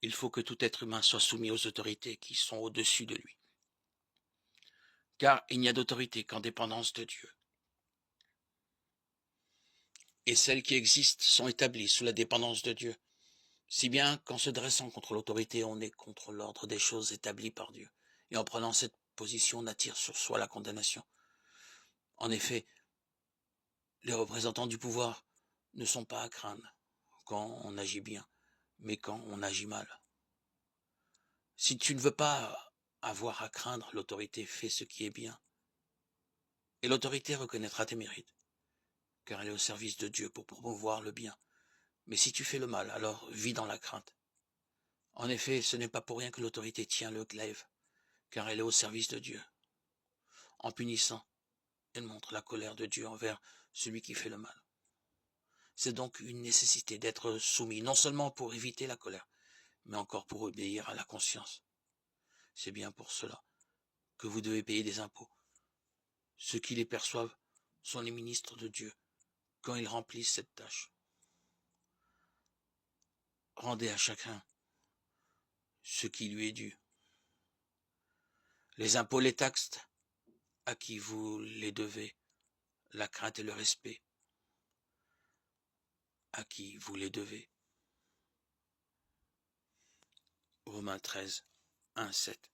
Il faut que tout être humain soit soumis aux autorités qui sont au-dessus de lui. Car il n'y a d'autorité qu'en dépendance de Dieu. Et celles qui existent sont établies sous la dépendance de Dieu. Si bien qu'en se dressant contre l'autorité, on est contre l'ordre des choses établies par Dieu. Et en prenant cette position, on attire sur soi la condamnation. En effet, les représentants du pouvoir ne sont pas à craindre quand on agit bien, mais quand on agit mal. Si tu ne veux pas avoir à craindre l'autorité, fais ce qui est bien. Et l'autorité reconnaîtra tes mérites, car elle est au service de Dieu pour promouvoir le bien. Mais si tu fais le mal, alors vis dans la crainte. En effet, ce n'est pas pour rien que l'autorité tient le glaive, car elle est au service de Dieu. En punissant, elle montre la colère de Dieu envers celui qui fait le mal. C'est donc une nécessité d'être soumis, non seulement pour éviter la colère, mais encore pour obéir à la conscience. C'est bien pour cela que vous devez payer des impôts. Ceux qui les perçoivent sont les ministres de Dieu quand ils remplissent cette tâche. Rendez à chacun ce qui lui est dû. Les impôts, les taxes, à qui vous les devez, la crainte et le respect, à qui vous les devez. Romains 13, 1, 7.